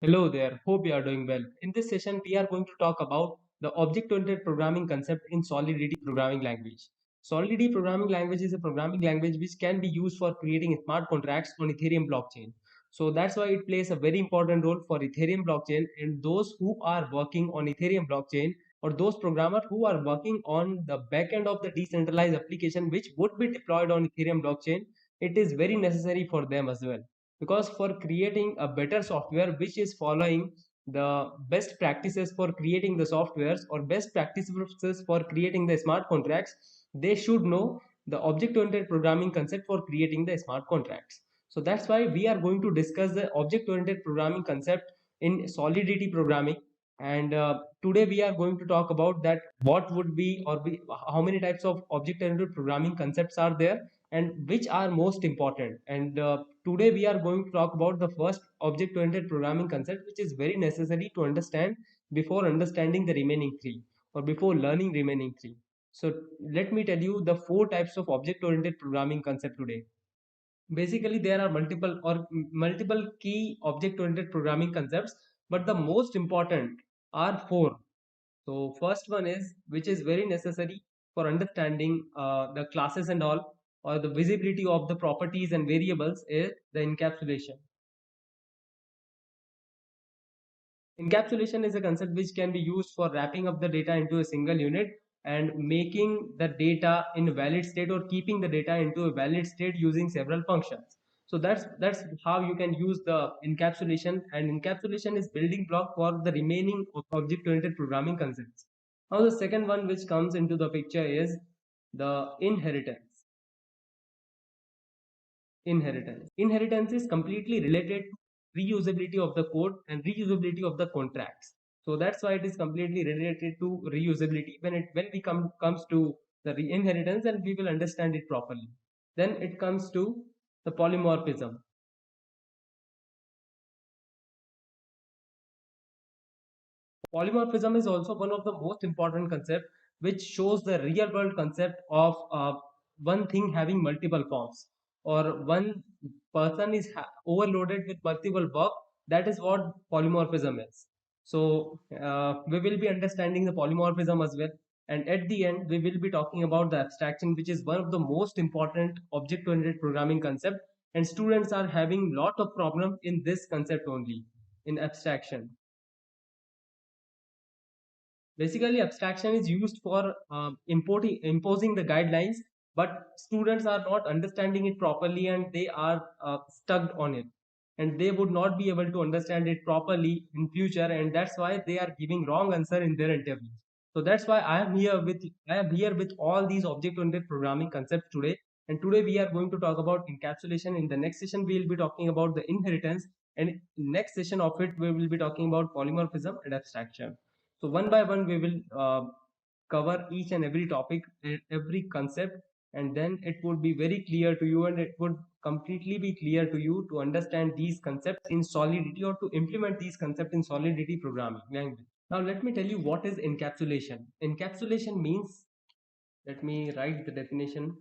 Hello there, hope you are doing well. In this session, we are going to talk about the object-oriented programming concept in Solidity programming language. Solidity programming language is a programming language which can be used for creating smart contracts on Ethereum blockchain. So that's why it plays a very important role for Ethereum blockchain, and those who are working on Ethereum blockchain or those programmers who are working on the backend of the decentralized application which would be deployed on Ethereum blockchain, it is very necessary for them as well, because for creating a better software which is following the best practices for creating the softwares or best practices for creating the smart contracts, they should know the object oriented programming concept for creating the smart contracts. So that's why we are going to discuss the object oriented programming concept in Solidity programming. And today we are going to talk about that what would be how many types of object oriented programming concepts are there and which are most important. And today we are going to talk about the first object oriented programming concept, which is very necessary to understand before understanding the remaining three or before learning remaining three. So let me tell you the four types of object oriented programming concept today. Basically there are multiple key object oriented programming concepts, but the most important are four. So first one is, which is very necessary for understanding the classes and all, or the visibility of the properties and variables, is the encapsulation. Encapsulation is a concept which can be used for wrapping up the data into a single unit and making the data in a valid state or keeping the data into a valid state using several functions. So that's how you can use the encapsulation, and encapsulation is building block for the remaining object-oriented programming concepts. Now the second one which comes into the picture is the inheritance. Inheritance is completely related to reusability of the code and reusability of the contracts. So that's why it is completely related to reusability. When we comes to the inheritance, and we will understand it properly. Then it comes to the polymorphism. Polymorphism is also one of the most important concepts, which shows the real world concept of one thing having multiple forms, or one person is overloaded with multiple work. That is what polymorphism is. So we will be understanding the polymorphism as well. And at the end, we will be talking about the abstraction, which is one of the most important object-oriented programming concept. And students are having lot of problem in this concept only, in abstraction. Basically, abstraction is used for imposing the guidelines, but students are not understanding it properly and they are stuck on it. And they would not be able to understand it properly in future, and that's why they are giving wrong answer in their interviews. So that's why I am here with all these object-oriented programming concepts today. And today we are going to talk about encapsulation. In the next session, we will be talking about the inheritance, and next session of it, we will be talking about polymorphism and abstraction. So one by one, we will cover each and every topic, every concept, and then it would be very clear to you, and it would completely be clear to you to understand these concepts in Solidity or to implement these concepts in Solidity programming language. Now, let me tell you what is encapsulation. Encapsulation means, let me write the definition.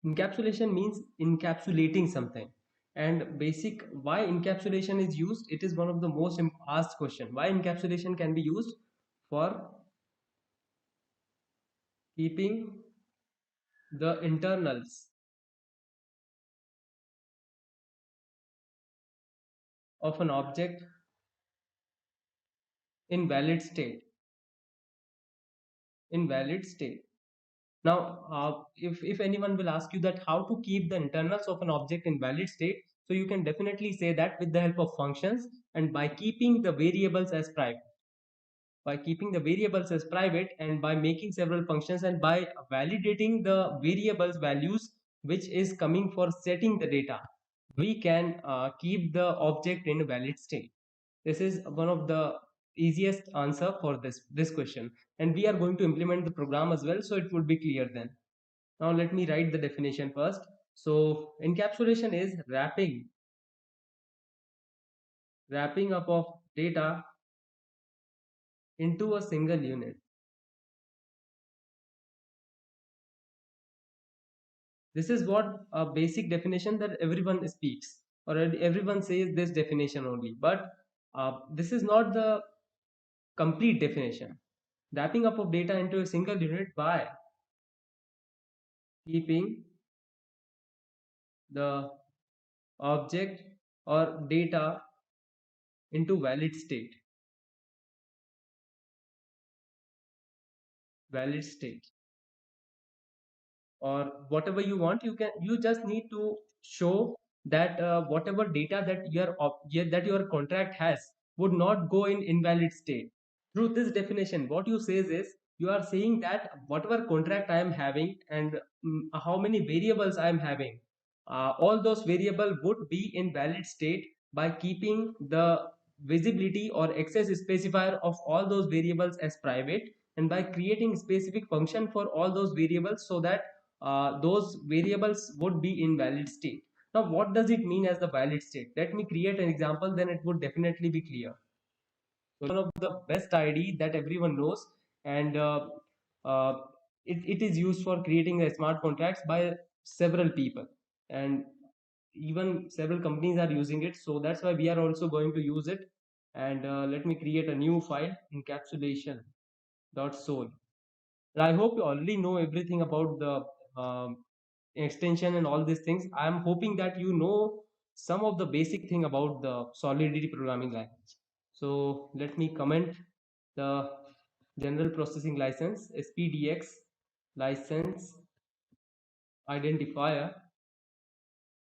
Encapsulation means encapsulating something. And basic why encapsulation is used, it is one of the most asked question. Why encapsulation can be used? For keeping the internals of an object in valid state. In valid state. Now, if anyone will ask you that how to keep the internals of an object in valid state, so you can definitely say that with the help of functions and by keeping the variables as private. By keeping the variables as private and by making several functions and by validating the variables values which is coming for setting the data, we can keep the object in a valid state. This is one of the easiest answer for this question, and we are going to implement the program as well, so it would be clear then. Now let me write the definition first. So encapsulation is wrapping up of data into a single unit. This is what a basic definition that everyone speaks, or everyone says this definition only. But this is not the complete definition. Wrapping up of data into a single unit by keeping the object or data into valid state, or whatever you want. You just need to show that whatever data that that your contract has would not go in invalid state. Through this definition, what you says is, you are saying that whatever contract I am having, and how many variables I am having, all those variable would be in valid state by keeping the visibility or access specifier of all those variables as private, and by creating specific function for all those variables, so that those variables would be in valid state. Now, what does it mean as the valid state? Let me create an example, then it would definitely be clear. So one of the best ID that everyone knows, and uh, it is used for creating the smart contracts by several people, and even several companies are using it. So that's why we are also going to use it. And let me create a new file, encapsulation.sol. I hope you already know everything about the extension and all these things. I am hoping that you know some of the basic thing about the Solidity programming language. So let me comment the general processing license, SPDX license identifier,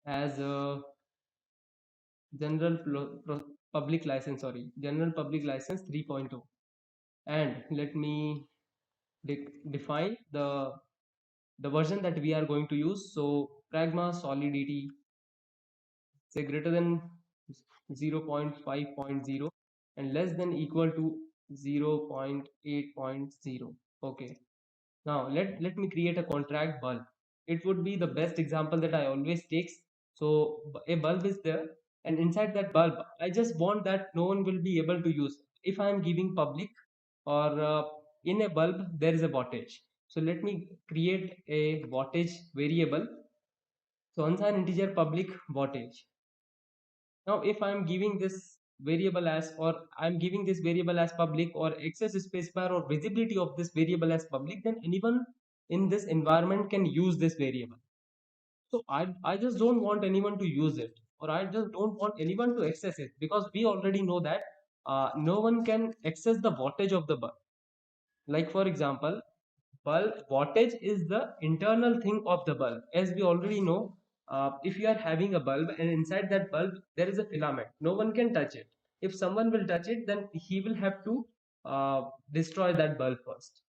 as a public license, sorry, general public license 3.0. And let me define the version that we are going to use. So pragma solidity, say greater than 0.5.0 and less than equal to 0.8.0. Okay. Now let me create a contract bulb. It would be the best example that I always takes. So a bulb is there, and inside that bulb, I just want that no one will be able to use. If I am giving public, or in a bulb there is a wattage. So let me create a wattage variable. So unsigned integer public wattage. Now, if I'm giving this variable as, or I'm giving this variable as public, or access specifier or visibility of this variable as public, then anyone in this environment can use this variable. So I just don't want anyone to use it, or I just don't want anyone to access it, because we already know that no one can access the wattage of the bulb. Like for example, bulb wattage is the internal thing of the bulb. As we already know, if you are having a bulb and inside that bulb there is a filament, no one can touch it. If someone will touch it, then he will have to destroy that bulb first.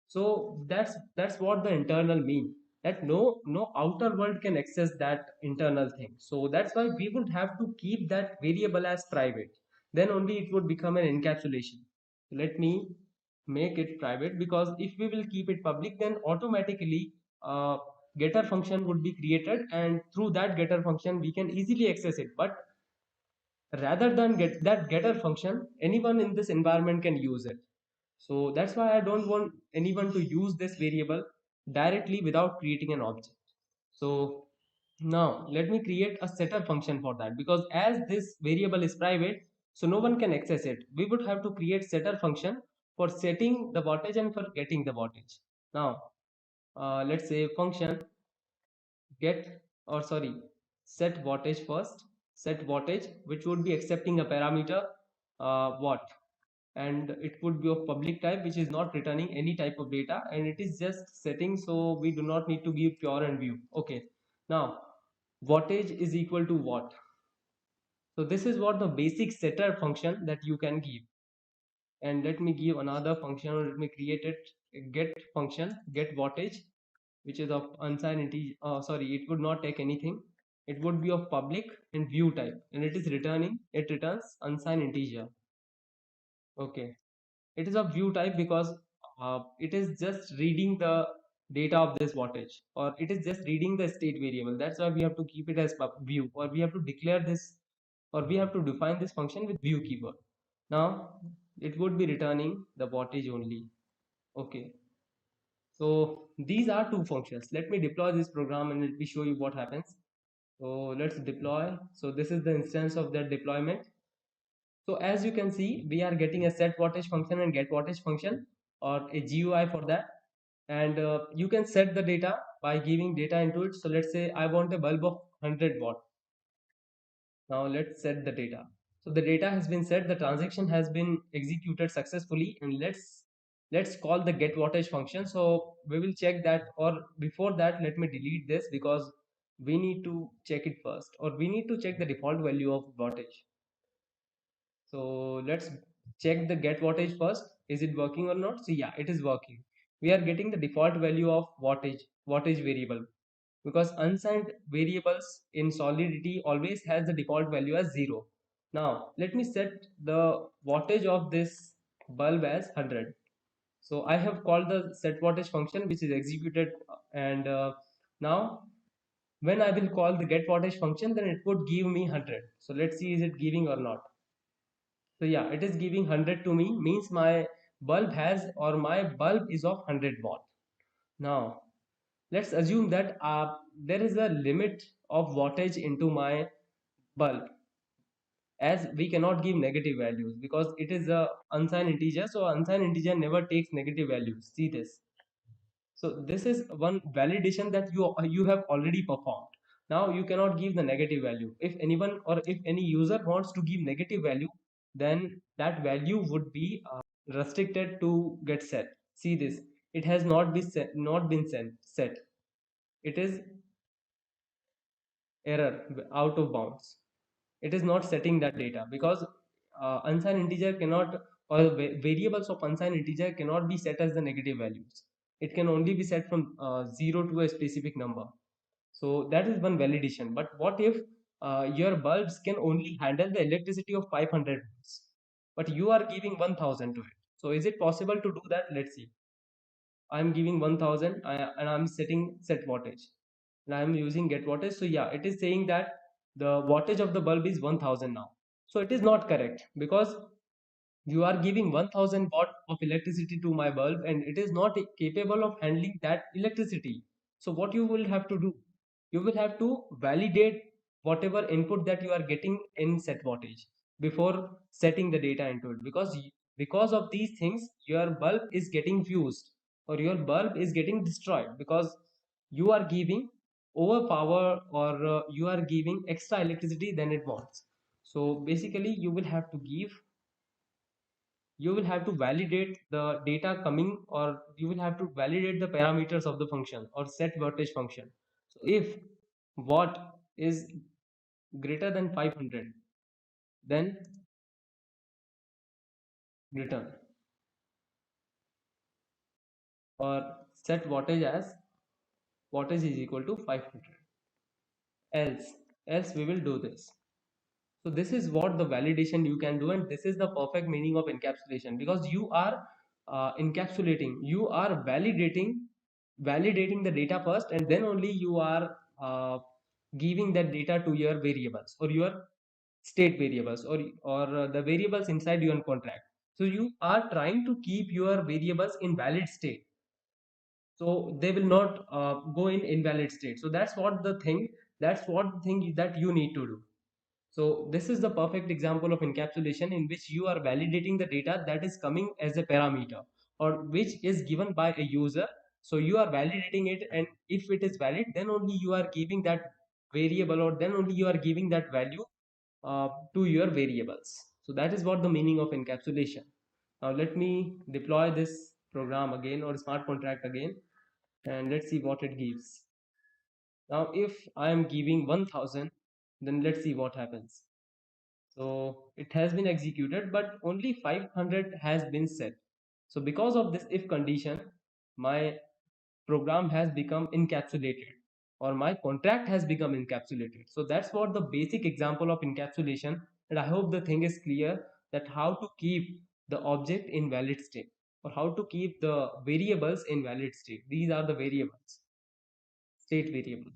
So that's what the internal mean, that no outer world can access that internal thing. So that's why we would have to keep that variable as private, then only it would become an encapsulation. Let me make it private, because if we will keep it public, then automatically getter function would be created, and through that getter function we can easily access it. But rather than get that getter function, anyone in this environment can use it. So that's why I don't want anyone to use this variable directly without creating an object. So now let me create a setter function for that, because as this variable is private, so no one can access it. We would have to create setter function for setting the wattage and for getting the wattage. Now let's say function get, or sorry, set wattage first. Set wattage, which would be accepting a parameter watt, and it would be of public type, which is not returning any type of data, and it is just setting, so we do not need to give pure and view. Okay. Now wattage is equal to watt. So this is what the basic setter function that you can give. And let me give another function, or let me create it, a get function, get wattage, which is of unsigned integer. Sorry, it would not take anything. It would be of public and view type, and it returns unsigned integer. Okay. It is of view type because it is just reading the data of this wattage, or it is just reading the state variable. That's why we have to keep it as view, or we have to declare this, or we have to define this function with view keyword. Now it would be returning the wattage only. Okay. So these are two functions. Let me deploy this program and let me show you what happens. So let's deploy. So this is the instance of that deployment. So as you can see, we are getting a set wattage function and get wattage function, or a GUI for that. And you can set the data by giving data into it. So let's say I want a bulb of 100 watt. Now let's set the data. So the data has been set, the transaction has been executed successfully, and let's call the get wattage function. So we will check that, or before that, let me delete this because we need to check it first, or we need to check the default value of wattage. So let's check the get wattage first. Is it working or not? So yeah, it is working. We are getting the default value of wattage variable, because unsigned variables in Solidity always has the default value as 0. Now let me set the wattage of this bulb as 100. So I have called the set wattage function, which is executed, and now when I will call the get wattage function, then it would give me 100. So let's see, is it giving or not? So yeah, it is giving 100 to me, means my bulb has, or my bulb is of 100 watt. Now let's assume that there is a limit of wattage into my bulb, as we cannot give negative values because it is a unsigned integer. So unsigned integer never takes negative values. See this. So this is one validation that you have already performed. Now you cannot give the negative value. If anyone, or if any user wants to give negative value, then that value would be restricted to get set. See this, it has not been set. It is error, out of bounds. It is not setting that data because unsigned integer cannot, or variables of unsigned integer cannot be set as the negative values. It can only be set from 0 to a specific number. So that is one validation. But what if your bulbs can only handle the electricity of 500 volts, but you are giving 1000 to it? So is it possible to do that? Let's see. I'm giving 1000, and I'm setting set wattage, and I'm using get wattage. So yeah, it is saying that the wattage of the bulb is 1000 now. So it is not correct, because you are giving 1000 watt of electricity to my bulb and it is not capable of handling that electricity. So what you will have to do, you will have to validate whatever input that you are getting in set wattage before setting the data into it, because of these things your bulb is getting fused, or your bulb is getting destroyed, because you are giving overpower, or you are giving extra electricity than it wants. So basically you will have to validate the data coming, or you will have to validate the parameters of the function or set voltage function. So if watt is greater than 500, then return, or set wattage as wattage is equal to 500, else we will do this. So this is what the validation you can do, and this is the perfect meaning of encapsulation, because you are encapsulating, you are validating the data first, and then only you are giving that data to your variables, or your state variables, or the variables inside your contract. So you are trying to keep your variables in valid state, so they will not go in invalid state. So that's what the thing that you need to do. So this is the perfect example of encapsulation, in which you are validating the data that is coming as a parameter, or which is given by a user. So you are validating it, and if it is valid, then only you are giving that variable, or then only you are giving that value to your variables. So that is what the meaning of encapsulation. Now let me deploy this program again, or smart contract again, and let's see what it gives. Now if I am giving 1000, then let's see what happens. So it has been executed, but only 500 has been set. So because of this if condition, my program has become encapsulated, or my contract has become encapsulated. So that's what the basic example of encapsulation. And I hope the thing is clear, that how to keep the object in valid state, or how to keep the variables in valid state. These are the variables, state variables.